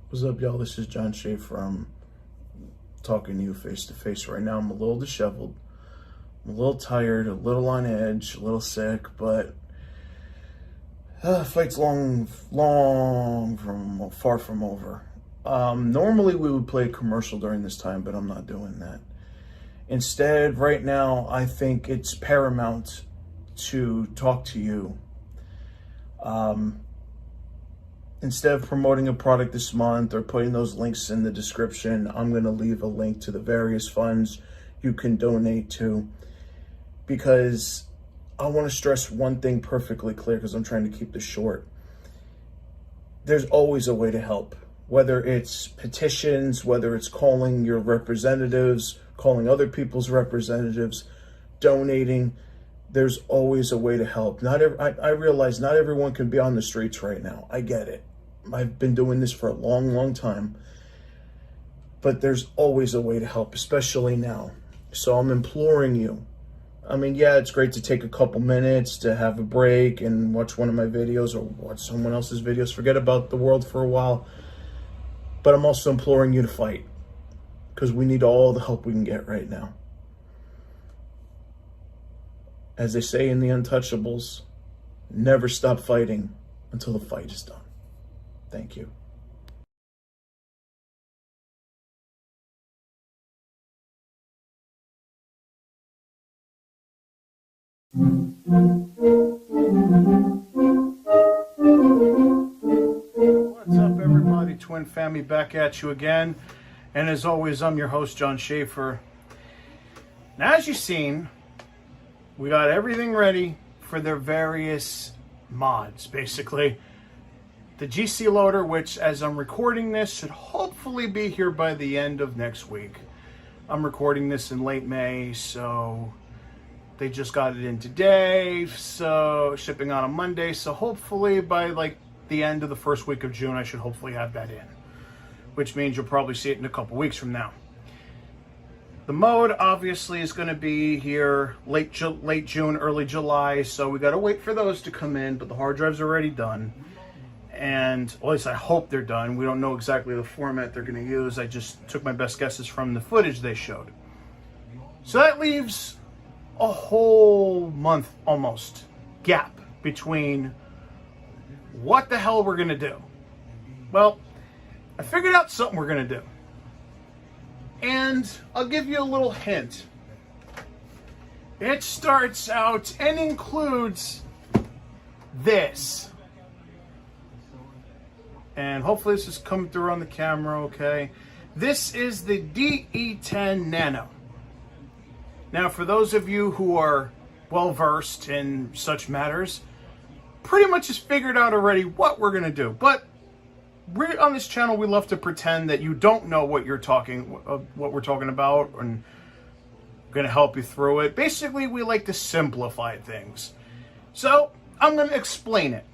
What's up, y'all? This is John Schaefer. I'm talking to you face to face right now. I'm a little disheveled. I'm a little tired, a little on edge, a little sick, but fight's far from over. Normally we would play a commercial during this time, but I'm not doing that. Instead, right now, I think it's paramount to talk to you. Instead of promoting a product this month or putting those links in the description, I'm going to leave a link to the various funds you can donate to, because I want to stress one thing perfectly clear, because I'm trying to keep this short. There's always a way to help, whether it's petitions, whether it's calling your representatives, calling other people's representatives, donating. There's always a way to help. I realize not everyone can be on the streets right now. I get it. I've been doing this for a long, long time. But there's always a way to help, especially now. So I'm imploring you. I mean, yeah, it's great to take a couple minutes to have a break and watch one of my videos or watch someone else's videos. Forget about the world for a while. But I'm also imploring you to fight, because we need all the help we can get right now. As they say in The Untouchables, never stop fighting until the fight is done. Thank you. What's up, everybody? Twin Family back at you again. And as always, I'm your host, John Schaefer. Now, as you've seen, we got everything ready for their various mods, basically. The GC loader, which as I'm recording this, should hopefully be here by the end of next week. I'm recording this in late May, so they just got it in today, so shipping on a Monday. So hopefully by like the end of the first week of June, I should hopefully have that in, which means you'll probably see it in a couple weeks from now. The mode obviously is going to be here late June, early July, so we got to wait for those to come in, but the hard drive's already done. And at least I hope they're done. We don't know exactly the format they're going to use. I just took my best guesses from the footage they showed. So that leaves a whole month almost gap between what the hell we're going to do. Well, I figured out something we're going to do. And I'll give you a little hint. It starts out and includes this. And hopefully this is coming through on the camera okay. This is the DE10 Nano. Now, for those of you who are well-versed in such matters, pretty much has figured out already what we're going to do. But on this channel, we love to pretend that you don't know what we're talking about, and going to help you through it. Basically, we like to simplify things. So I'm going to explain it.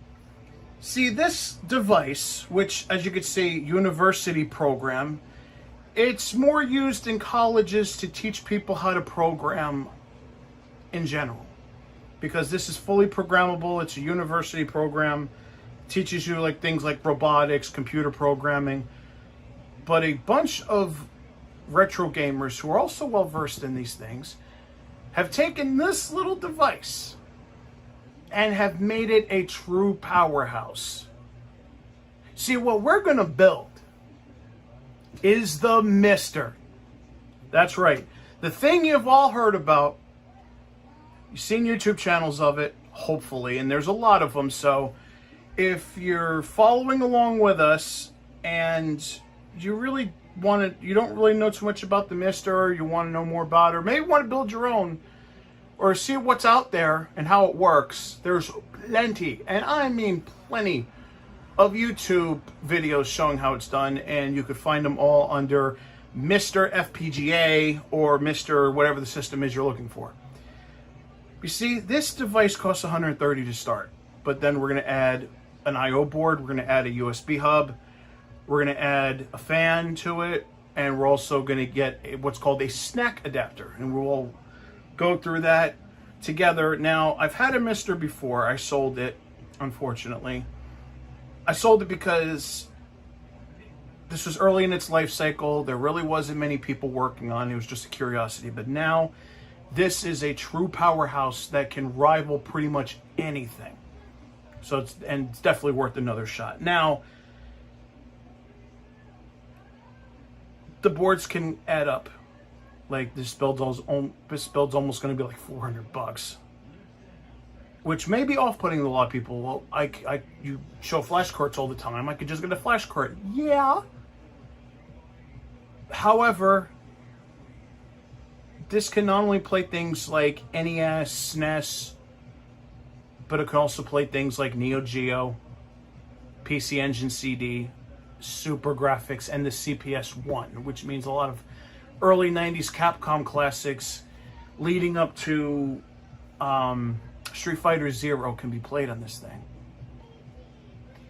See, this device, which, as you can see, university program, it's more used in colleges to teach people how to program in general. Because this is fully programmable, it's a university program, teaches you like things like robotics, computer programming. But a bunch of retro gamers who are also well versed in these things have taken this little device and have made it a true powerhouse. See, what we're going to build is the Mister. That's right. The thing you've all heard about. You've seen YouTube channels of it, hopefully, and there's a lot of them. So if you're following along with us and you don't really know too much about the Mister, or you want to know more about it, or maybe want to build your own, or see what's out there and how it works, there's plenty, and I mean plenty, of YouTube videos showing how it's done, and you could find them all under Mr. FPGA or Mr. whatever the system is you're looking for. You see, this device costs $130 to start, but then we're going to add an I/O board, we're going to add a USB hub, we're going to add a fan to it, and we're also going to get what's called a snack adapter, and we'll go through that together. Now, I've had a Mister before. I sold it, unfortunately. I sold it because this was early in its life cycle. There really wasn't many people working on it. It was just a curiosity. But now, this is a true powerhouse that can rival pretty much anything. So it's definitely worth another shot. Now, the boards can add up. Like this build's almost going to be like $400, which may be off-putting to a lot of people. Well, you show flash carts all the time. I could just get a flash cart. Yeah. However, this can not only play things like NES, SNES, but it can also play things like Neo Geo, PC Engine CD, Super Graphics, and the CPS-1, which means a lot of early 90s Capcom classics leading up to Street Fighter Zero can be played on this thing.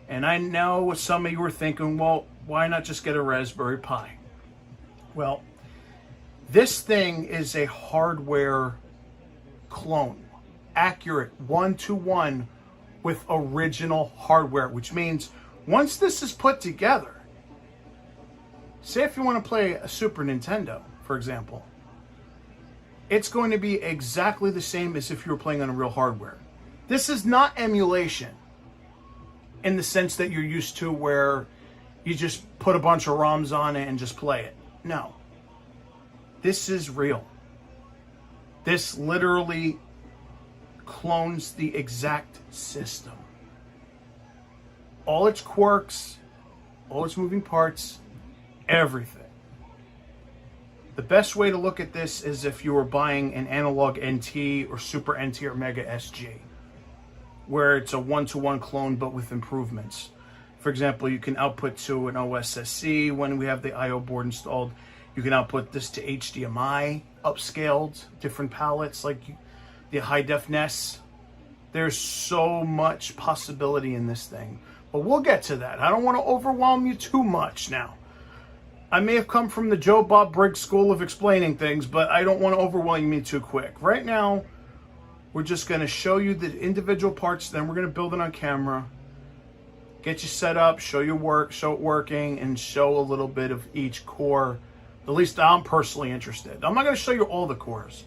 And I know some of you were thinking, well, why not just get a Raspberry Pi? Well, this thing is a hardware clone, accurate one-to-one with original hardware, which means once this is put together, say if you want to play a Super Nintendo, for example, it's going to be exactly the same as if you were playing on a real hardware. This is not emulation in the sense that you're used to where you just put a bunch of ROMs on it and just play it. No. This is real. This literally clones the exact system. All its quirks, all its moving parts, everything. The best way to look at this is if you were buying an Analogue NT or Super NT or Mega SG, where it's a one-to-one clone but with improvements. For example, you can output to an OSSC when we have the I/O board installed. You can output this to HDMI, upscaled, different palettes like the high-def NES. There's so much possibility in this thing. But we'll get to that. I don't want to overwhelm you too much now. I may have come from the Joe Bob Briggs school of explaining things, but I don't want to overwhelm you too quick. Right now, we're just going to show you the individual parts, then we're going to build it on camera, get you set up, show you work, show it working, and show a little bit of each core. At least I'm personally interested. I'm not going to show you all the cores,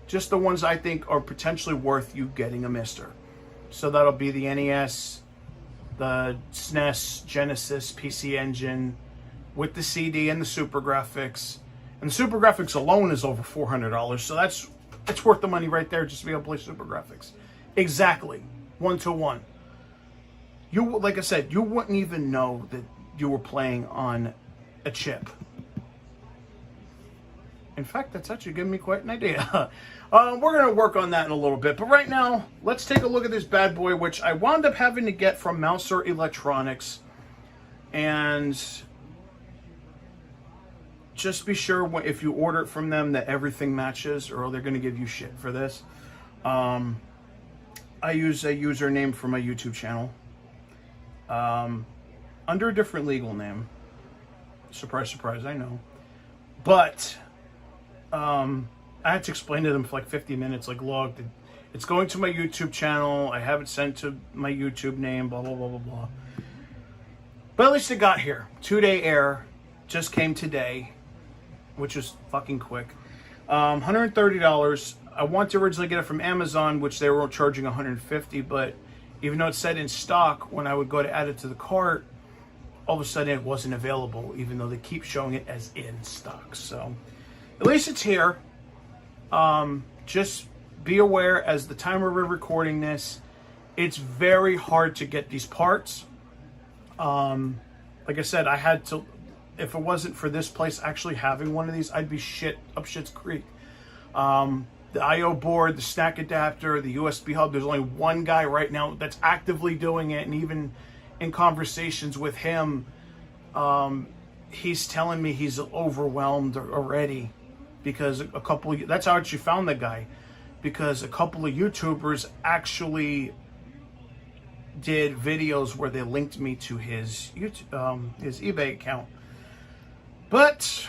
just the ones I think are potentially worth you getting a mister. So that'll be the NES, the SNES, Genesis, PC Engine, with the CD and the Super Graphics. And the Super Graphics alone is over $400, so it's worth the money right there just to be able to play Super Graphics. Exactly, one-to-one. You, like I said, you wouldn't even know that you were playing on a chip. In fact, that's actually giving me quite an idea. We're going to work on that in a little bit. But right now, let's take a look at this bad boy, which I wound up having to get from Mouser Electronics. And just be sure if you order it from them that everything matches, or they're going to give you shit for this. I use a username for my YouTube channel. Under a different legal name. Surprise, surprise, I know. But I had to explain to them for like 50 minutes, like, look, it's going to my YouTube channel. I have it sent to my YouTube name, blah, blah, blah, blah, blah. But at least it got here. 2-day air. Just came today, which is fucking quick. $130. I wanted to originally get it from Amazon, which they were charging $150, but even though it said in stock, when I would go to add it to the cart, all of a sudden it wasn't available, even though they keep showing it as in stock. So at least it's here. Just be aware, as the time we're recording this, it's very hard to get these parts. Like I said, I had to, if it wasn't for this place actually having one of these, I'd be up shit's creek. The I/O board, the snack adapter, the USB hub, there's only one guy right now that's actively doing it, and even in conversations with him, he's telling me he's overwhelmed already because that's how I actually found the guy, because a couple of YouTubers actually did videos where they linked me to his his eBay account. But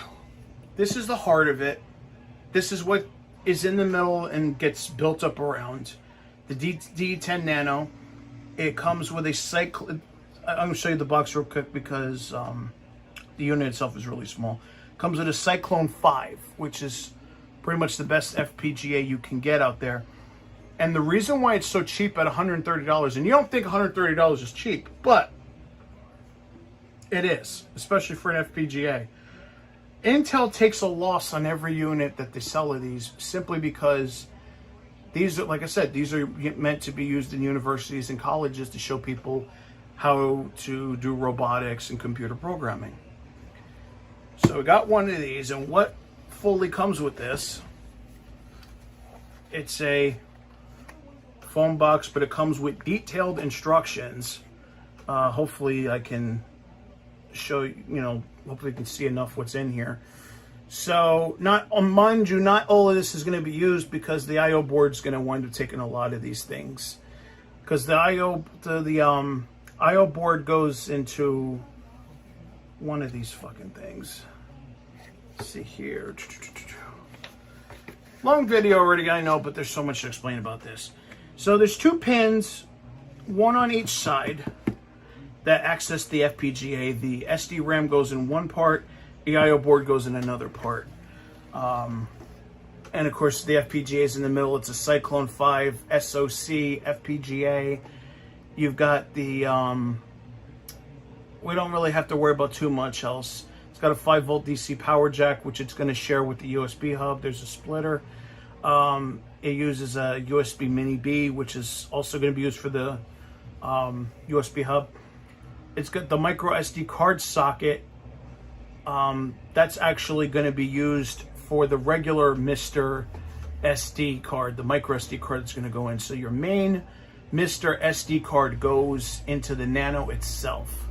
this is the heart of it. This is what is in the middle and gets built up around the D10 Nano. It comes with a cycle. I'm going to show you the box real quick because the the unit itself is really small. Comes with a Cyclone 5, which is pretty much the best FPGA you can get out there. And the reason why it's so cheap at $130, and you don't think $130 is cheap, but it is, especially for an FPGA. Intel takes a loss on every unit that they sell of these simply because these are, like I said, these are meant to be used in universities and colleges to show people how to do robotics and computer programming. So we got one of these, and what fully comes with this, it's a phone box, but it comes with detailed instructions. Hopefully I can show you, hopefully you can see enough what's in here. So, mind you, not all of this is going to be used because the I/O board is going to wind up taking a lot of these things. Because the I/O board goes into one of these fucking things. Let's see here. Long video already, I know, but there's so much to explain about this. So there's 2 pins, one on each side, that access the FPGA. The SD-RAM goes in one part, the I/O board goes in another part. And of course the FPGA is in the middle. It's a Cyclone 5 SoC FPGA. You've got the, we don't really have to worry about too much else. It's got a 5-volt DC power jack, which it's going to share with the USB hub. There's a splitter. It uses a USB Mini B, which is also going to be used for the USB hub. It's got the micro SD card socket. That's actually going to be used for the regular Mr. SD card, the micro SD card that's going to go in. So your main Mr. SD card goes into the Nano itself.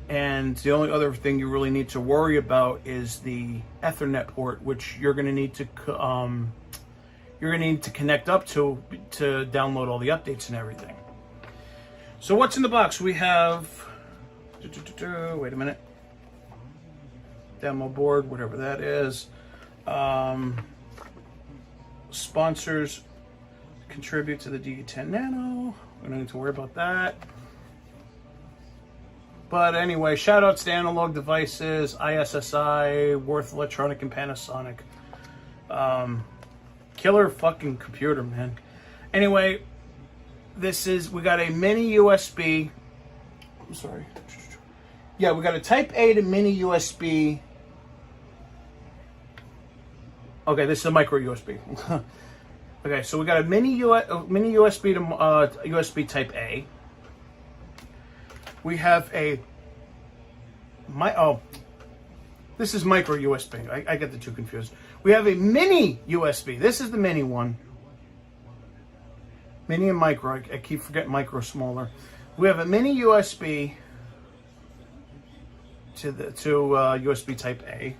And the only other thing you really need to worry about is the Ethernet port, which you're going to need to connect up to download all the updates and everything. So what's in the box? We have, wait a minute, demo board, whatever that is. Sponsors contribute to the DE10 Nano. We don't need to worry about that. But anyway, shout outs to Analogue Devices, ISSI, Worth Electronic, and Panasonic. Killer fucking computer, man. Anyway, we got a mini USB. I'm sorry. Yeah, we got a Type A to mini USB. Okay, this is a micro USB. Okay, so we got a mini USB to USB Type A. We have this is micro USB. I get the two confused. We have a mini USB. This is the mini one. Mini and micro. I keep forgetting micro smaller. We have a mini USB to USB Type A.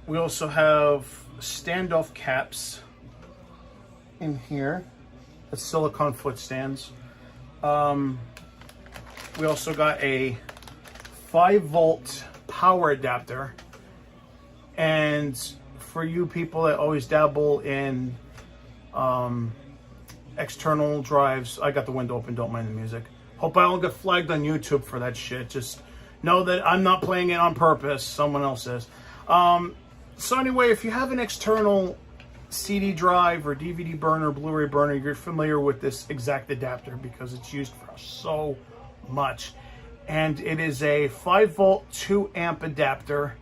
We also have standoff caps in here. That's silicone foot stands. We also got a 5-volt power adapter. And for you people that always dabble in external drives, I got the window open, don't mind the music. Hope I don't get flagged on YouTube for that shit. Just know that I'm not playing it on purpose. Someone else is. So anyway, if you have an external CD drive or DVD burner, Blu-ray burner, you're familiar with this exact adapter because it's used for so much. And it is a 5-volt, 2-amp adapter.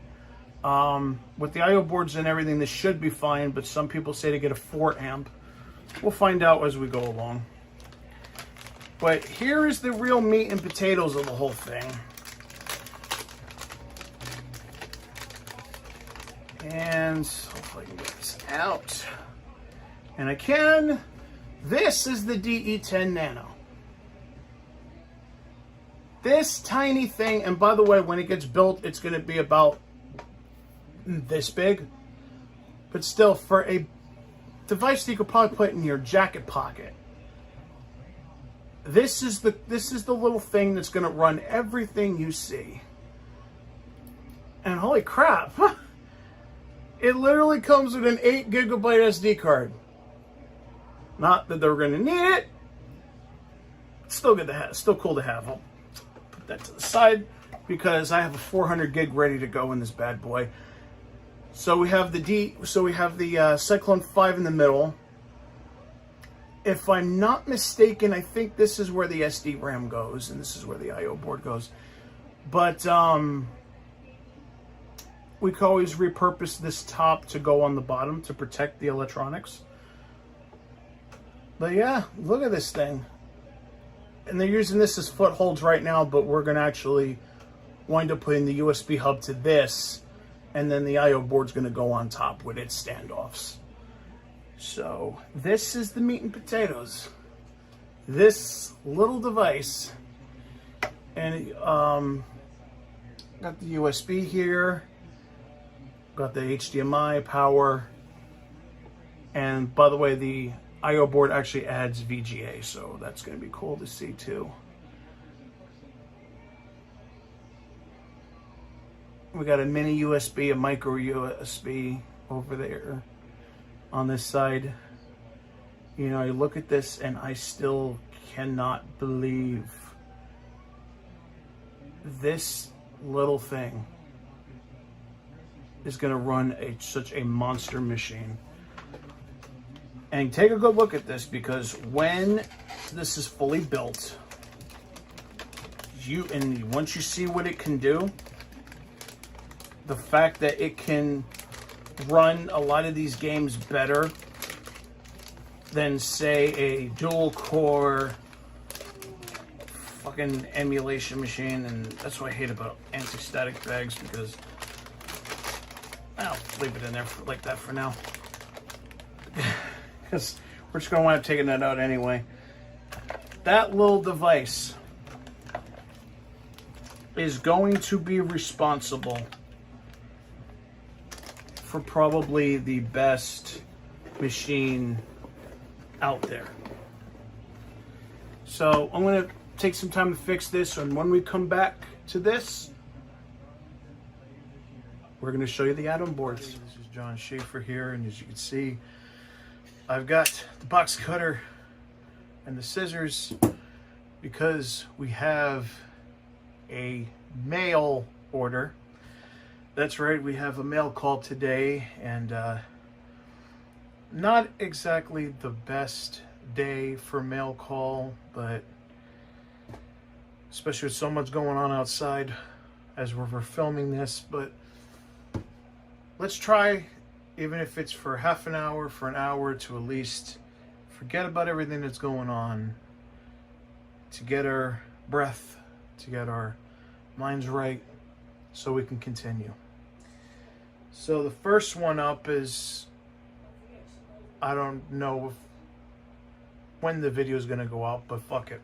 With the I/O boards and everything, this should be fine, but some people say to get a 4-amp. We'll find out as we go along. But here is the real meat and potatoes of the whole thing. And hopefully I can get this out. And I can. This is the DE10 Nano. This tiny thing, and by the way, when it gets built, it's going to be about this big. But still, for a device that you could probably put in your jacket pocket, this is the little thing that's going to run everything you see. And holy crap, it literally comes with an 8 gigabyte SD card. Not that they're going to need it. It's still good to have. Still cool to have them. that to the side because I have a 400 gig ready to go in this bad boy. So we have the Cyclone 5 in the middle. If I'm not mistaken, I think this is where the SD RAM goes, and this is where the I/O board goes. But we could always repurpose this top to go on the bottom to protect the electronics. But yeah, look at this thing. And they're using this as footholds right now, but we're going to actually wind up putting the USB hub to this, and then the I/O board's going to go on top with its standoffs. So this is the meat and potatoes. This little device. And got the USB here. Got the HDMI power. And by the way, the I/O board actually adds VGA, so that's going to be cool to see too. We got a mini USB, a micro USB over there on this side. You know, you look at this and I still cannot believe this little thing is going to run such a monster machine. And take a good look at this, because when this is fully built, once you see what it can do, the fact that it can run a lot of these games better than, say, a dual core fucking emulation machine. And that's what I hate about anti-static bags, because I'll leave it in there like that for now. Because we're just going to wind up taking that out anyway. That little device is going to be responsible for probably the best machine out there. So I'm going to take some time to fix this, and when we come back to this, we're going to show you the add-on boards. This is John Schaefer here, and as you can see, I've got the box cutter and the scissors because we have a mail order. That's right, we have a mail call today, and not exactly the best day for mail call, but especially with so much going on outside as we're filming this. But let's try, even if it's for half an hour, for an hour, to at least forget about everything that's going on, to get our breath, to get our minds right, so we can continue. So the first one up is, I don't know when the video is going to go out, but fuck it.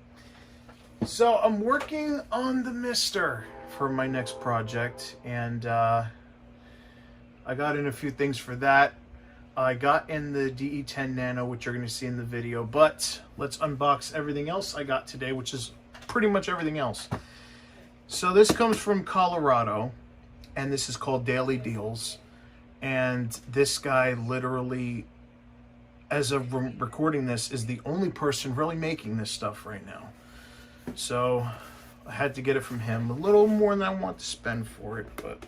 So I'm working on the Mister for my next project, and I got in a few things for that. I got in the DE10 Nano, which you're going to see in the video, but let's unbox everything else I got today, which is pretty much everything else. So this comes from Colorado, and this is called Daily Deals. And this guy literally, as of recording this, is the only person really making this stuff right now. So I had to get it from him. A little more than I want to spend for it, but...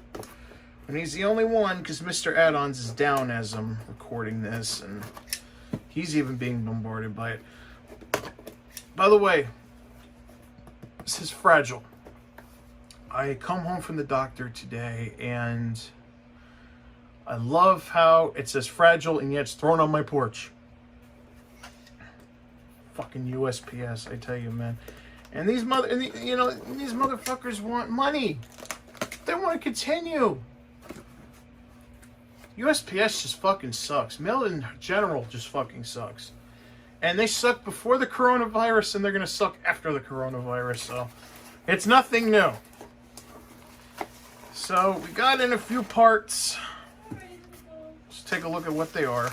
And he's the only one, because Mr. Add-ons is down as I'm recording this, and he's even being bombarded by it. By the way, this is fragile. I come home from the doctor today, and I love how it says fragile, and yet it's thrown on my porch. Fucking USPS, I tell you, man. And these these motherfuckers want money. They want to continue. USPS just fucking sucks. Mail in general just fucking sucks. And they sucked before the coronavirus, and they're going to suck after the coronavirus, so it's nothing new. So we got in a few parts. Let's take a look at what they are.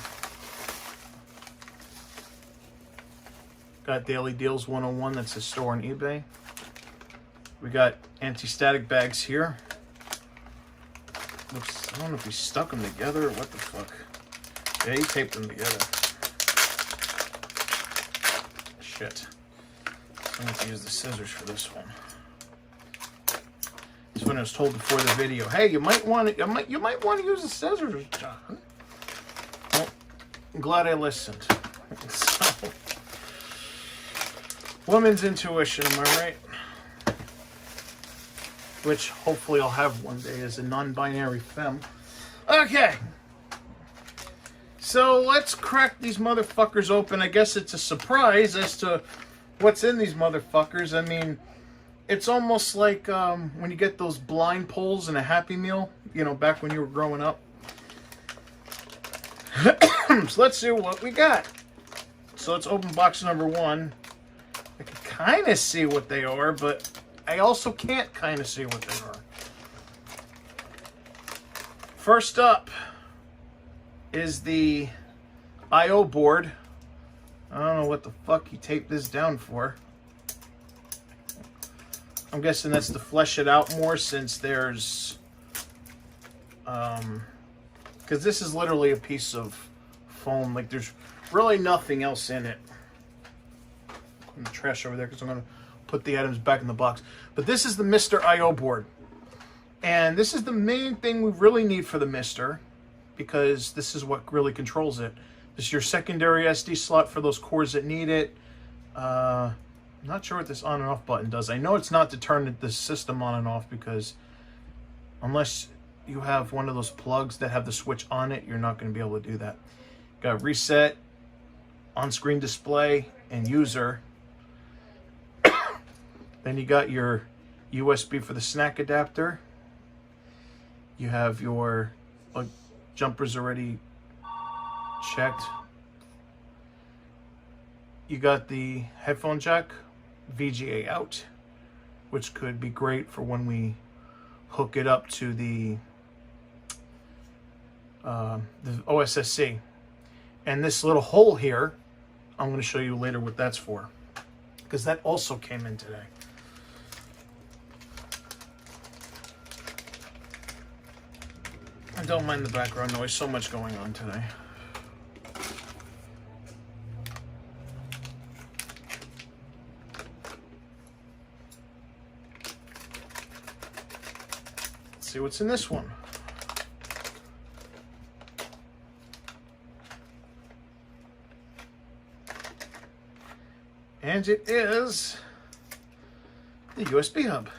Got Daily Deals 101, that's a store on eBay. We got anti-static bags here. Looks, I don't know if he stuck them together or what the fuck. Yeah, he taped them together. Shit. I'm going to have to use the scissors for this one. when I was told before the video, hey, you might want to use the scissors, John. Well, I'm glad I listened. So, woman's intuition, am I right? Which hopefully I'll have one day as a non-binary femme. Okay. So let's crack these motherfuckers open. I guess it's a surprise as to what's in these motherfuckers. I mean, it's almost like when you get those blind pulls in a Happy Meal, you know, back when you were growing up. So let's see what we got. So let's open box number 1. I can kind of see what they are, but I also can't kind of see what they are. First up is the I/O board. I don't know what the fuck he taped this down for. I'm guessing that's to flesh it out more, since there's because this is literally a piece of foam. Like, there's really nothing else in it. Put the trash over there because I'm going to put the items back in the box. But this is the Mr. I/O board. And this is the main thing we really need for the Mister, because this is what really controls it. This is your secondary SD slot for those cores that need it. I'm not sure what this on and off button does. I know it's not to turn the system on and off, because unless you have one of those plugs that have the switch on it, you're not going to be able to do that. Got reset, on-screen display, and user. Then you got your USB for the snack adapter. You have your jumpers already checked. You got the headphone jack, VGA out, which could be great for when we hook it up to the OSSC. And this little hole here, I'm going to show you later what that's for, because that also came in today. I don't mind the background noise, so much going on today. Let's see what's in this one. And it is the USB hub.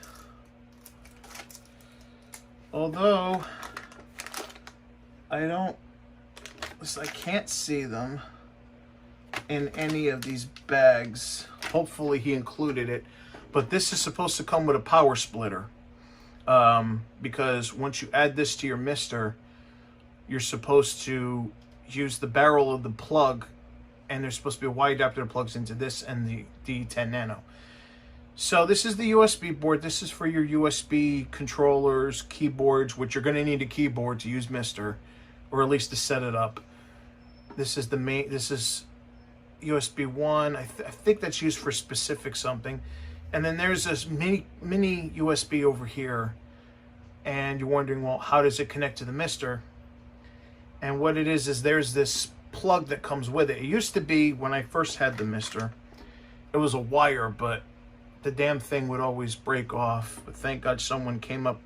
Although I can't see them in any of these bags. Hopefully he included it. But this is supposed to come with a power splitter. Because once you add this to your Mister, you're supposed to use the barrel of the plug, and there's supposed to be a Y adapter that plugs into this and the D10 Nano. So this is the USB board. This is for your USB controllers, keyboards, which you're going to need a keyboard to use Mister, or at least to set it up. This is the main. This is USB 1. I think that's used for specific something. And then there's this mini USB over here. And you're wondering, well, how does it connect to the Mister? And what it is there's this plug that comes with it. It used to be, when I first had the Mister, it was a wire, but the damn thing would always break off. But thank God someone came up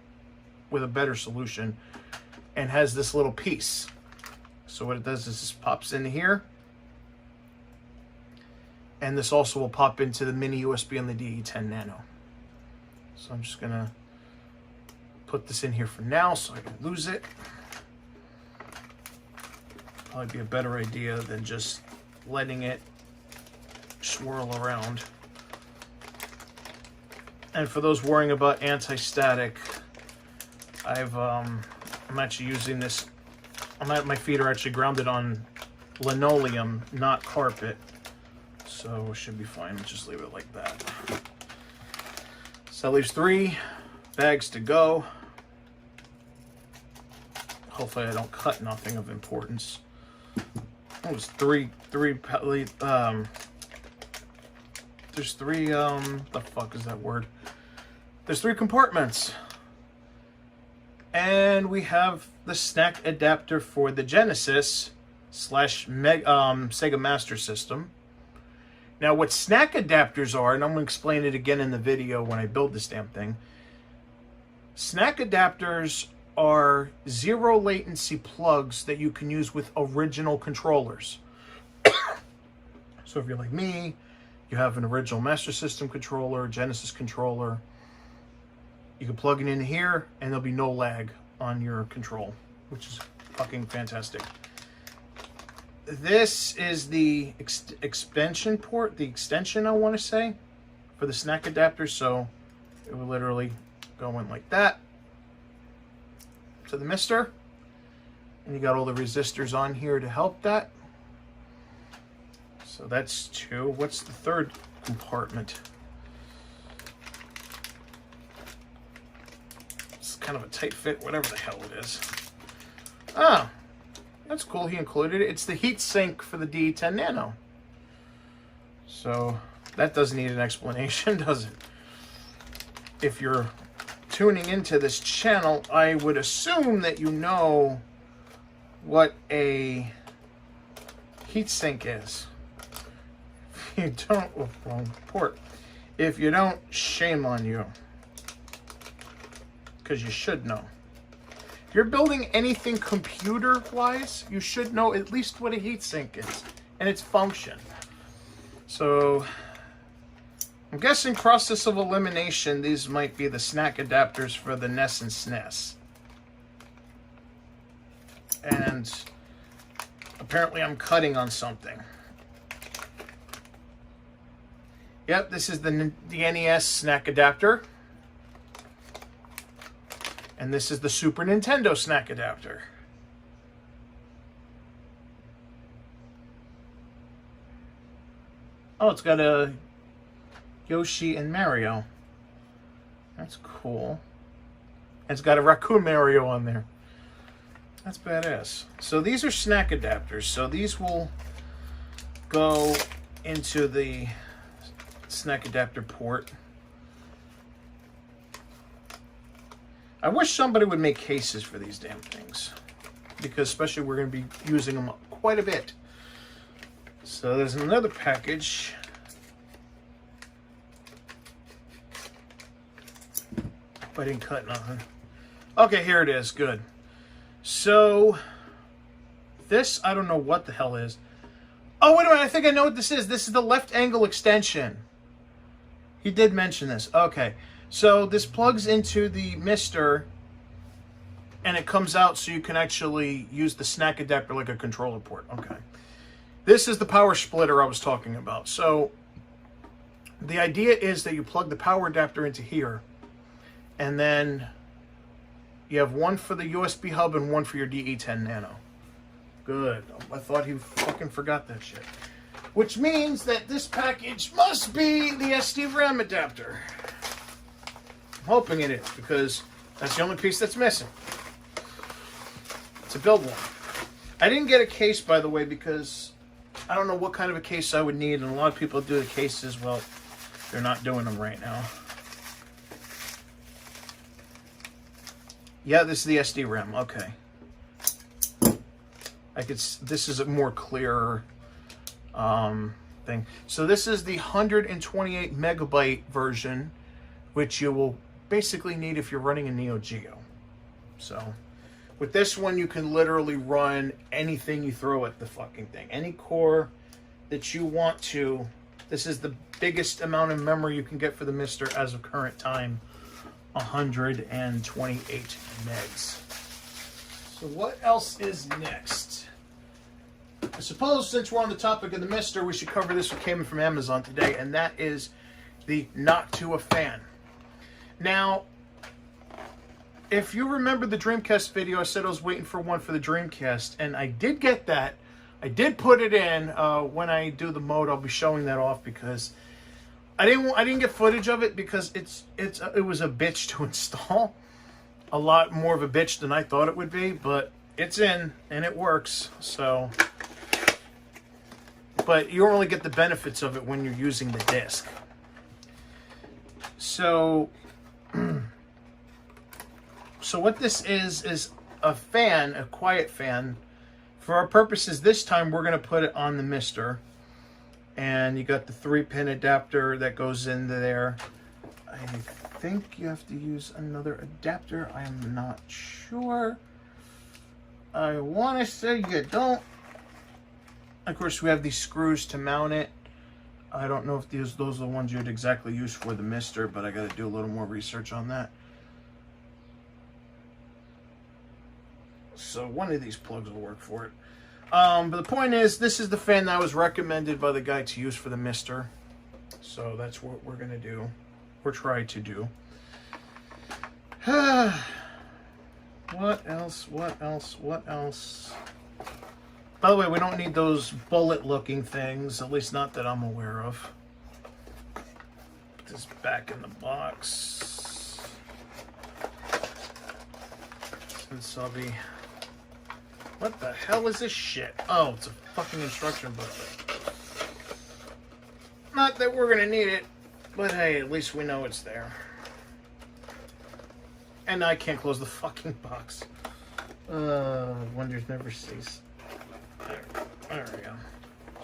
with a better solution and has this little piece. So what it does is this pops in here, and this also will pop into the mini USB on the DE10 Nano. So I'm just gonna put this in here for now so I don't lose it. Probably be a better idea than just letting it swirl around. And for those worrying about anti-static, I'm actually using this. My feet are actually grounded on linoleum, not carpet, so it should be fine. Just leave it like that. So that leaves 3 bags to go. Hopefully I don't cut nothing of importance. It was there's 3 the fuck is that word? There's 3 compartments. And we have the snack adapter for the Genesis / Sega Master System. Now what snack adapters are, and I'm going to explain it again in the video when I build this damn thing. Snack adapters are zero latency plugs that you can use with original controllers. So if you're like me, you have an original Master System controller, Genesis controller, you can plug it in here and there'll be no lag on your control, which is fucking fantastic. This is the extension port, the extension I want to say, for the snack adapter. So it will literally go in like that to the mister, and you got all the resistors on here to help that. So that's 2. What's the third compartment? It's kind of a tight fit, whatever the hell it is. Ah, that's cool. He included it. It's the heat sink for the DE10 Nano. So that doesn't need an explanation, does it? If you're tuning into this channel, I would assume that you know what a heatsink is. If you don't, oh, wrong port. If you don't, shame on you, because you should know. If you're building anything computer-wise, you should know at least what a heatsink is and its function. So I'm guessing process of elimination, these might be the snack adapters for the NES and SNES. And apparently I'm cutting on something. Yep, this is the NES snack adapter. And this is the Super Nintendo snack adapter. Oh, it's got a Yoshi and Mario. That's cool. And it's got a Raccoon Mario on there. That's badass. So these are snack adapters. So these will go into the snack adapter port. I wish somebody would make cases for these damn things, because especially we're going to be using them quite a bit. So there's another package. I didn't cut nothing. Okay, here it is. Good. So this, I don't know what the hell is. Oh, wait a minute. I think I know what this is. This is the left angle extension. He did mention this. Okay. So this plugs into the mister and it comes out so you can actually use the snack adapter like a controller port. Okay. This is the power splitter I was talking about. So the idea is that you plug the power adapter into here, and then you have one for the USB hub and one for your DE10 Nano. Good. I thought he fucking forgot that shit. Which means that this package must be the SD RAM adapter. I'm hoping it is, because that's the only piece that's missing. To build one. I didn't get a case, by the way, because I don't know what kind of a case I would need, and a lot of people do the cases. Well, they're not doing them right now. Yeah, this is the SD RAM. Okay. This is a more clearer thing. So this is the 128 megabyte version, which you will basically need if you're running a Neo Geo. So with this one, you can literally run anything you throw at the fucking thing. Any core that you want to. This is the biggest amount of memory you can get for the Mister as of current time. 128 megs. So what else is next? I suppose since we're on the topic of the Mister, we should cover this. What came in from Amazon today, and that is the Not To A Fan. Now, if you remember the Dreamcast video, I said I was waiting for one for the Dreamcast, and I did get that. I did put it in. When I do the mode, I'll be showing that off, because I didn't get footage of it because it was a bitch to install. A lot more of a bitch than I thought it would be, but it's in and it works. So, but you only get the benefits of it when you're using the disc. So, so what this is a fan, a quiet fan. For our purposes this time, we're going to put it on the Mister. And you got the 3-pin adapter that goes into there. I think you have to use another adapter. I am not sure. I want to say you don't. Of course, we have these screws to mount it. I don't know if those are the ones you'd exactly use for the mister, but I got to do a little more research on that. So one of these plugs will work for it. But the point is, this is the fan that was recommended by the guy to use for the mister. So that's what we're going to do. Or try to do. What else? What else? What else? By the way, we don't need those bullet-looking things, at least not that I'm aware of. Put this back in the box. Since I'll be... What the hell is this shit? Oh, it's a fucking instruction booklet. Not that we're gonna need it, but hey, at least we know it's there. And I can't close the fucking box. Wonders never cease. There we go.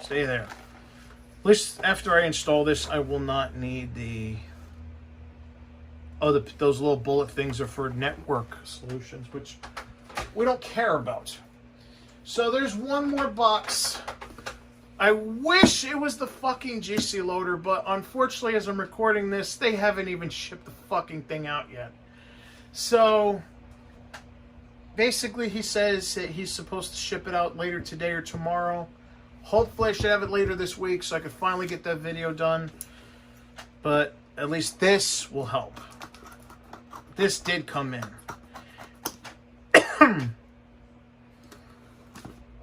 Stay there. At least after I install this, I will not need the... Oh, those little bullet things are for network solutions, which we don't care about. So there's one more box. I wish it was the fucking GC loader, but unfortunately, as I'm recording this, they haven't even shipped the fucking thing out yet. So basically, he says that he's supposed to ship it out later today or tomorrow. Hopefully, I should have it later this week so I could finally get that video done. But at least this will help. This did come in.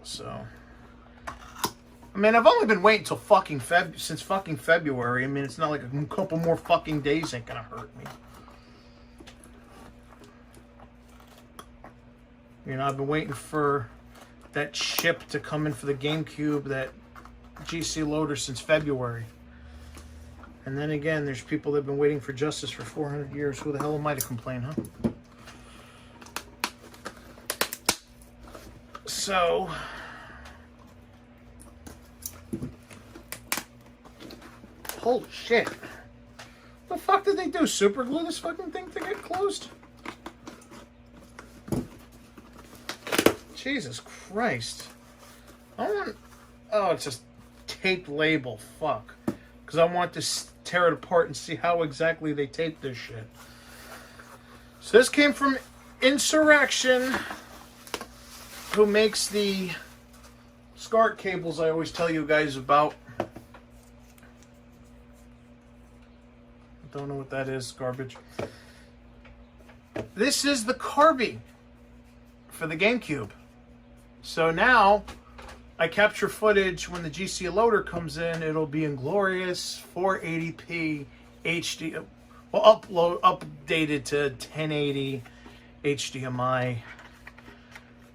So, I mean, I've only been waiting till fucking since fucking February. I mean, it's not like a couple more fucking days ain't gonna hurt me. You know, I've been waiting for that chip to come in for the GameCube, that GC loader, since February. And then again, there's people that have been waiting for justice for 400 years. Who the hell am I to complain, huh? So... Holy shit. What the fuck did they do? Super glue this fucking thing to get closed? Jesus Christ. Oh, it's a tape label. Fuck. Because I want to tear it apart and see how exactly they taped this shit. So this came from Insurrection, who makes the SCART cables I always tell you guys about. Don't know what that is. Garbage. This is the Carby for the GameCube. So now I capture footage when the GC loader comes in. It'll be in glorious 480p HD. Well, updated to 1080 HDMI.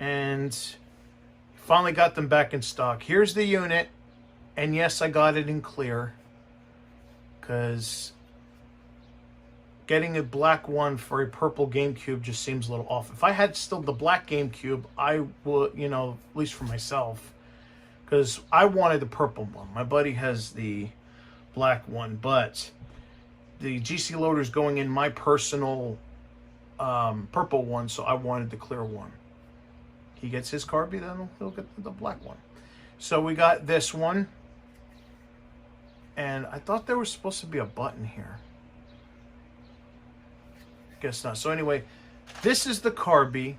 And finally got them back in stock. Here's the unit. And yes, I got it in clear. Because getting a black one for a purple GameCube just seems a little off. If I had still the black GameCube, I would, you know, at least for myself, because I wanted the purple one. My buddy has the black one, but the GC loader's going in my personal purple one, so I wanted the clear one. He gets his Carby, then he'll get the black one. So we got this one, and I thought there was supposed to be a button here. Guess not. So anyway, this is the Carby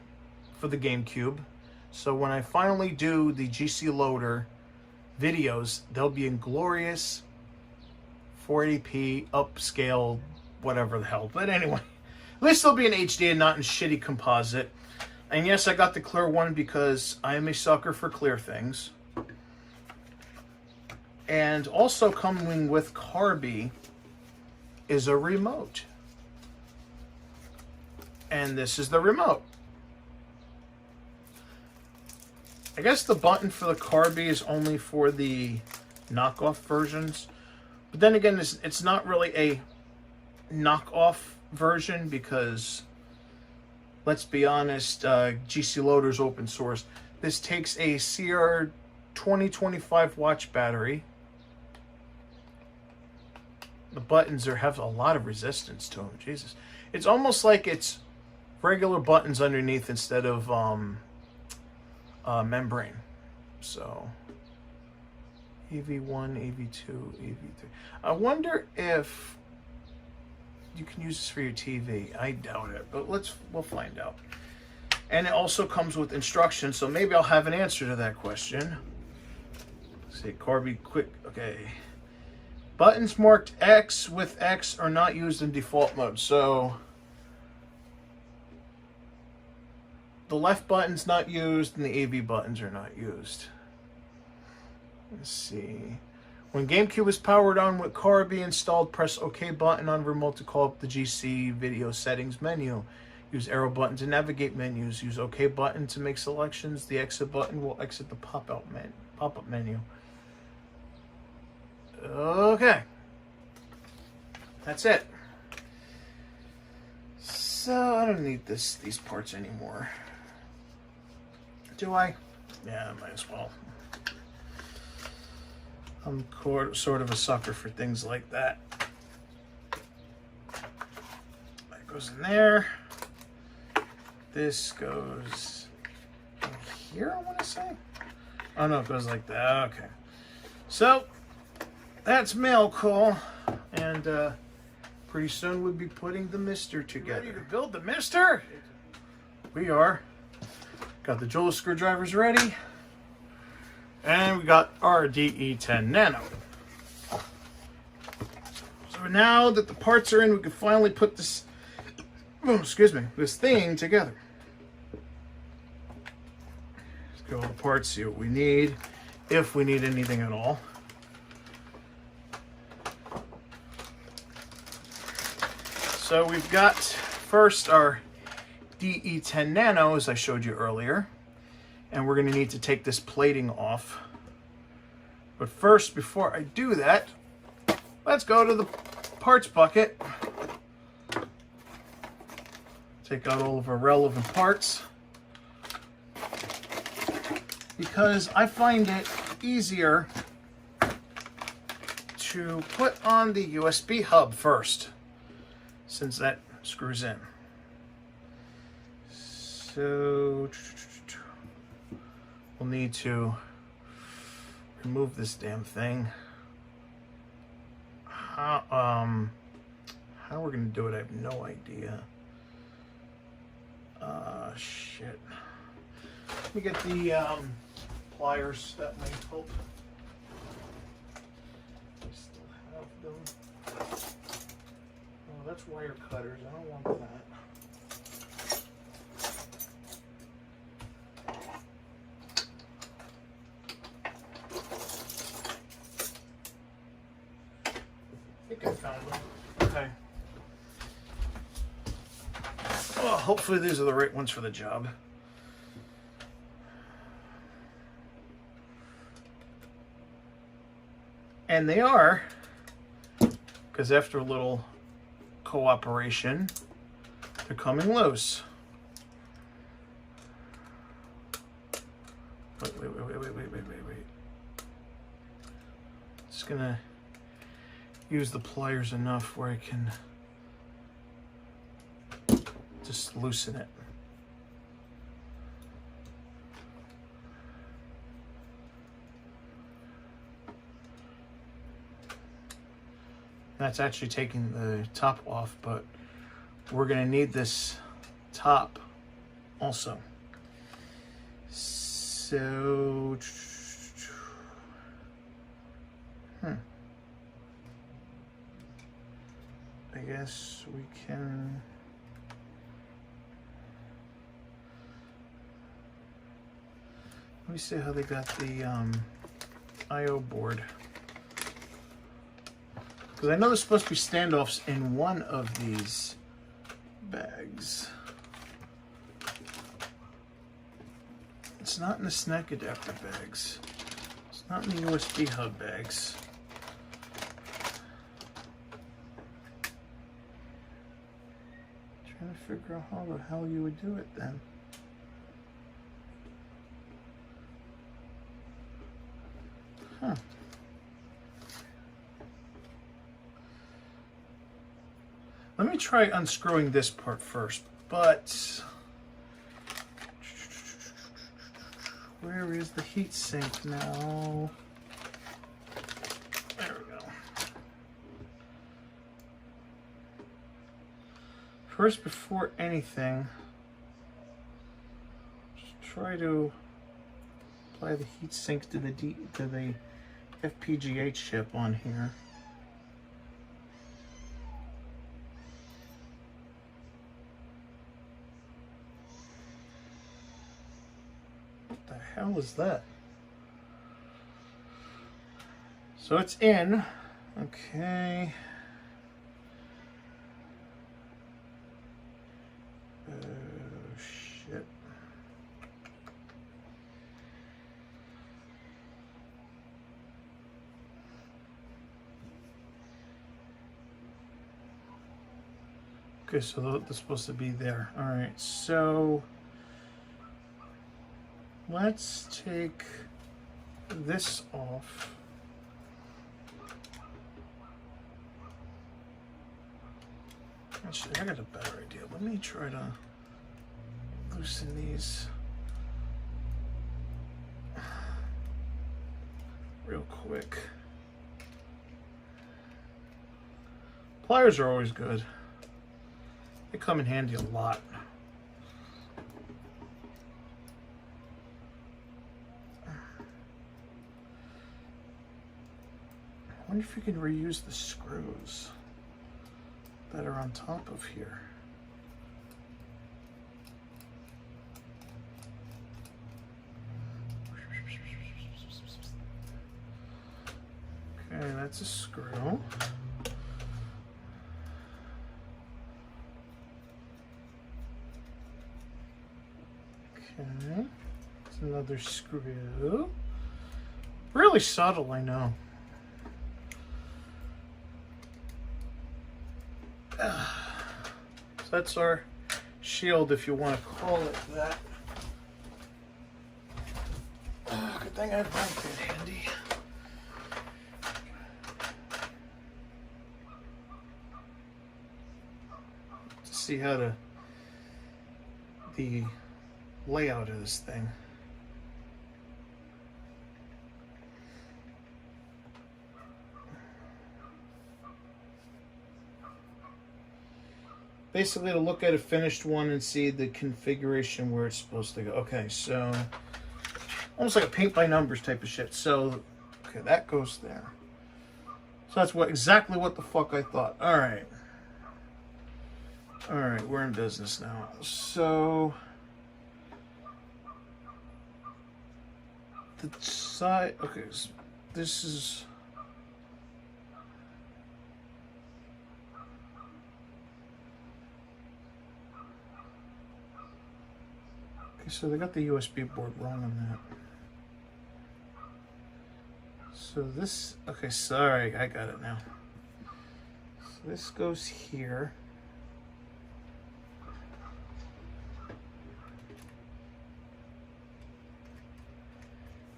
for the GameCube. So when I finally do the GC loader videos, they'll be in glorious 480p upscale, whatever the hell. But anyway, at least they'll be in HD and not in shitty composite. And yes, I got the clear one because I am a sucker for clear things. And also coming with Carby is a remote. And this is the remote. I guess the button for the Carby is only for the knockoff versions. But then again, it's not really a knockoff version because, let's be honest, GC Loader's open source. This takes a CR 2025 watch battery. the buttons have a lot of resistance to them. Jesus, it's almost like it's regular buttons underneath instead of membrane. So AV1, AV2, AV3. I wonder if you can use this for your TV. I doubt it, but we'll find out. And it also comes with instructions, so maybe I'll have an answer to that question. Let's see, Corby, quick, okay. Buttons marked X with X are not used in default mode. So the left button's not used and the AV buttons are not used. Let's see. When GameCube is powered on with Corby installed, press OK button on remote to call up the GC video settings menu. Use arrow button to navigate menus. Use OK button to make selections. The exit button will exit the pop-up menu. Okay. That's it. So I don't need these parts anymore. Do I? Yeah, I might as well. I'm sort of a sucker for things like that. That goes in there. This goes in here, I want to say. Oh no, it goes like that. Okay. So that's mail call, and pretty soon we'll be putting the Mister together. Ready to build the Mister? We are. Got the Joel screwdrivers ready, and we got our DE10 Nano. So now that the parts are in, we can finally put this, this thing together. Let's go apart, see what we need, if we need anything at all. So we've got first our DE10 Nano, as I showed you earlier, and we're going to need to take this plating off. But first, before I do that, let's go to the parts bucket, take out all of our relevant parts, because I find it easier to put on the USB hub first, since that screws in. So we'll need to remove this damn thing. How we're gonna do it, I have no idea. Shit. Let me get the pliers. That might help. I still have them. Oh, that's wire cutters. I don't want that. I think I found them. Okay. Well, hopefully these are the right ones for the job. And they are, because after a little cooperation, they're coming loose. Wait. Just gonna use the pliers enough where I can just loosen it. That's actually taking the top off, but we're going to need this top also. So, I guess we can. Let me see how they got the I/O board. Because I know there's supposed to be standoffs in one of these bags. It's not in the snack adapter bags. It's not in the USB hub bags. Trying to figure out how the hell you would do it then. Huh. Let me try unscrewing this part first, but where is the heat sink now? There we go. First, before anything, just try to apply the heat sink to the FPGA chip on here. What the hell is that? So it's in. Okay. Oh, shit. Okay, so that's supposed to be there. All right, so let's take this off. Actually, I got a better idea. Let me try to loosen these real quick. Pliers are always good. They come in handy a lot. I wonder if you can reuse the screws that are on top of here. Okay, that's a screw. Okay, it's another screw. Really subtle, I know. So that's our shield, if you want to call it that. Good thing I have my kit handy. To see how the layout of this thing. Basically to look at a finished one and see the configuration where it's supposed to go. Okay, so almost like a paint by numbers type of shit. So, okay, that goes there. So that's exactly what the fuck I thought. All right. All right, we're in business now. So the side, okay, so this is, okay, so they got the USB board wrong on that. So this, okay, sorry, I got it now. So this goes here.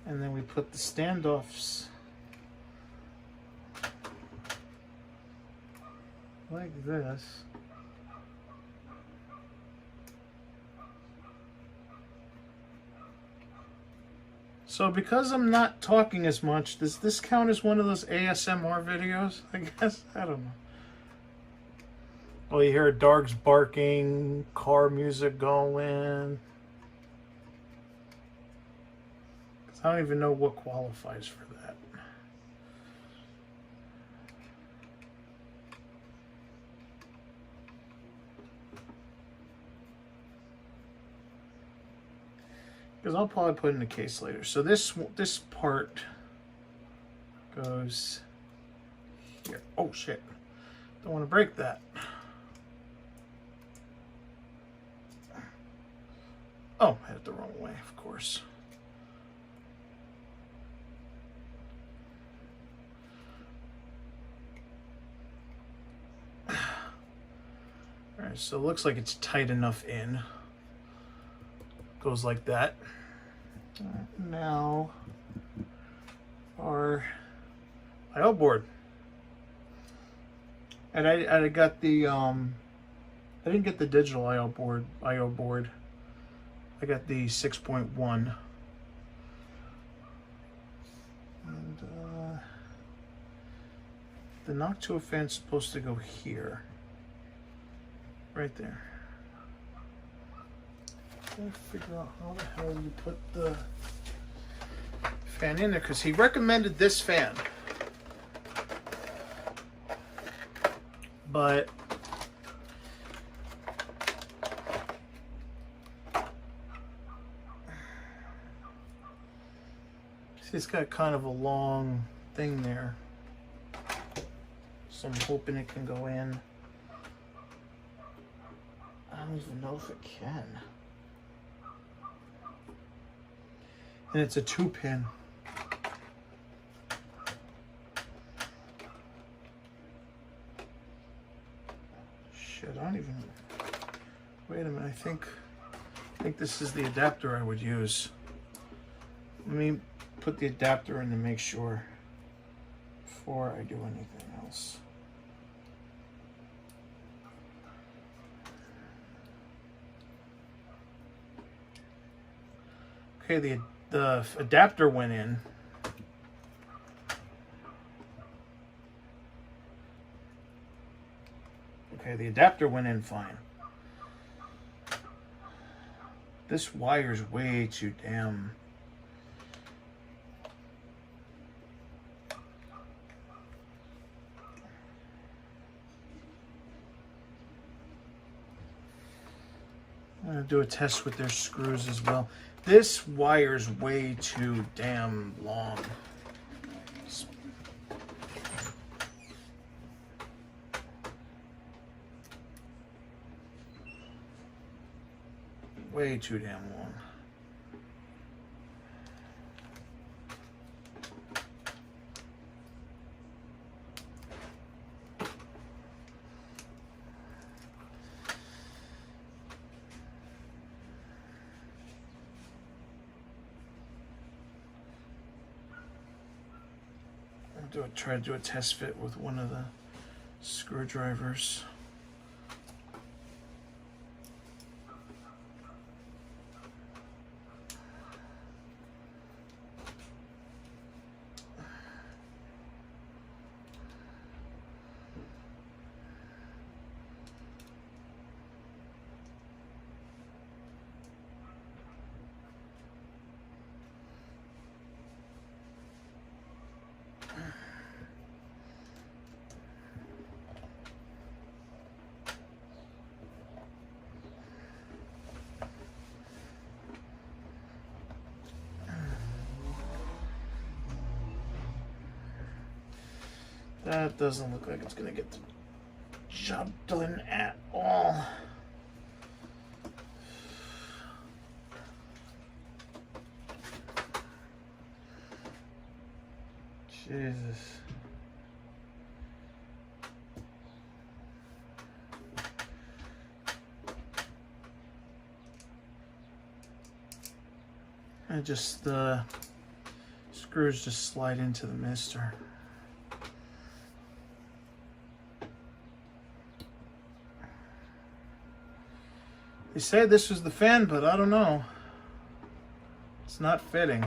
And then we put the standoffs like this. So because I'm not talking as much, does this count as one of those ASMR videos? I guess, I don't know. Well, you hear dogs barking, car music going. I don't even know what qualifies for that. Because I'll probably put it in a case later. So this part goes here. Oh shit! Don't want to break that. Oh, I had it the wrong way, of course. Alright, so it looks like it's tight enough in. Goes like that. Now, our I/O board. And I got the I didn't get the digital I/O board. I got the 6.1. And the Noctua fan's supposed to go here, right there. Gotta figure out how the hell you put the fan in there, because he recommended this fan, but see, it's got kind of a long thing there, so I'm hoping it can go in. I don't even know if it can. And it's a 2-pin. Shit, I don't even... Wait a minute, I think this is the adapter I would use. Let me put the adapter in to make sure before I do anything else. Okay, the adapter went in. Okay, the adapter went in fine. This wire's way too damn... I'm gonna do a test with their screws as well. This wire's way too damn long. Way too damn long. Try to do a test fit with one of the screwdrivers. That doesn't look like it's going to get the job done at all. Jesus. And just the screws just slide into the mister. They say this was the fan, but I don't know. It's not fitting.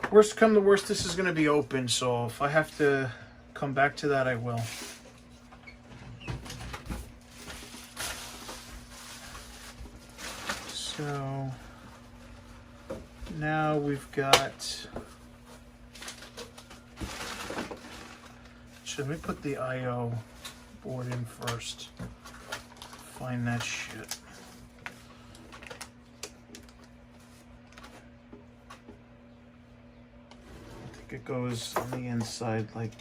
Worst come to worst, this is going to be open, so if I have to come back to that, I will. So now we've got... Should we put the I/O board in first? Find that shit. I think it goes on the inside like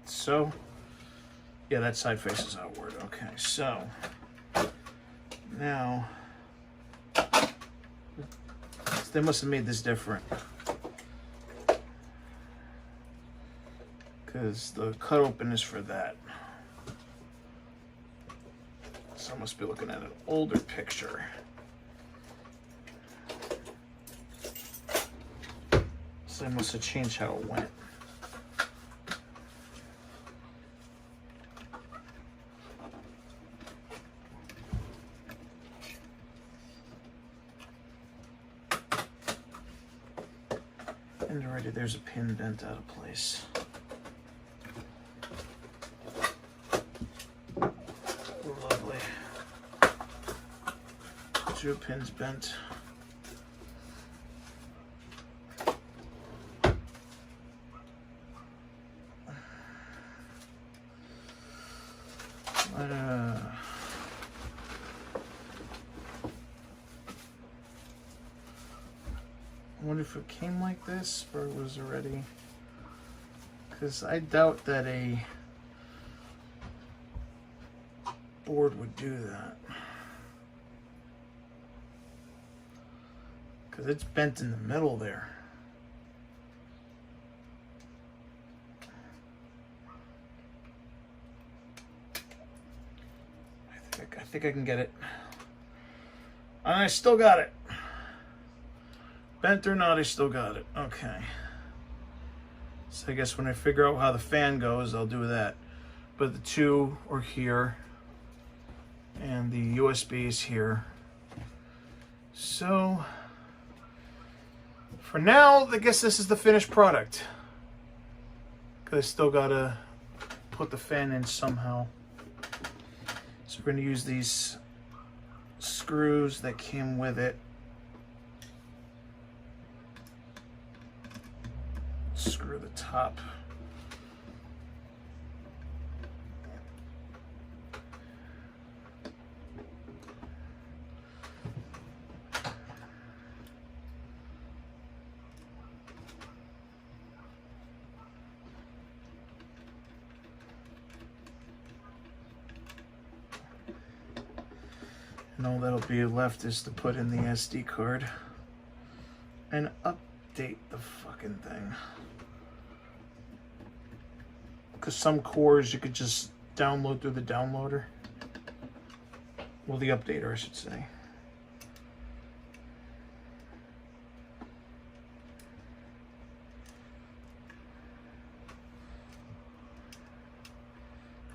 so. Yeah, that side faces outward. Okay, so now they must have made this different, because the cut open is for that. So I must be looking at an older picture. So I must have changed how it went. And already there's a pin bent out of place. Lovely. 2 pins bent. I wonder if it came like this or it was already, because I doubt that a board would do that, because it's bent in the middle there. I think I can get it. And I still got it. Bent or not, I still got it. Okay. So I guess when I figure out how the fan goes, I'll do that. But the 2 are here. And the USB is here. So, for now, I guess this is the finished product. Because I still gotta put the fan in somehow. So we're gonna use these screws that came with it. Screw the top. And all that'll be left is to put in the SD card and update the fucking thing. Because some cores you could just download through the downloader. Well, the updater, I should say.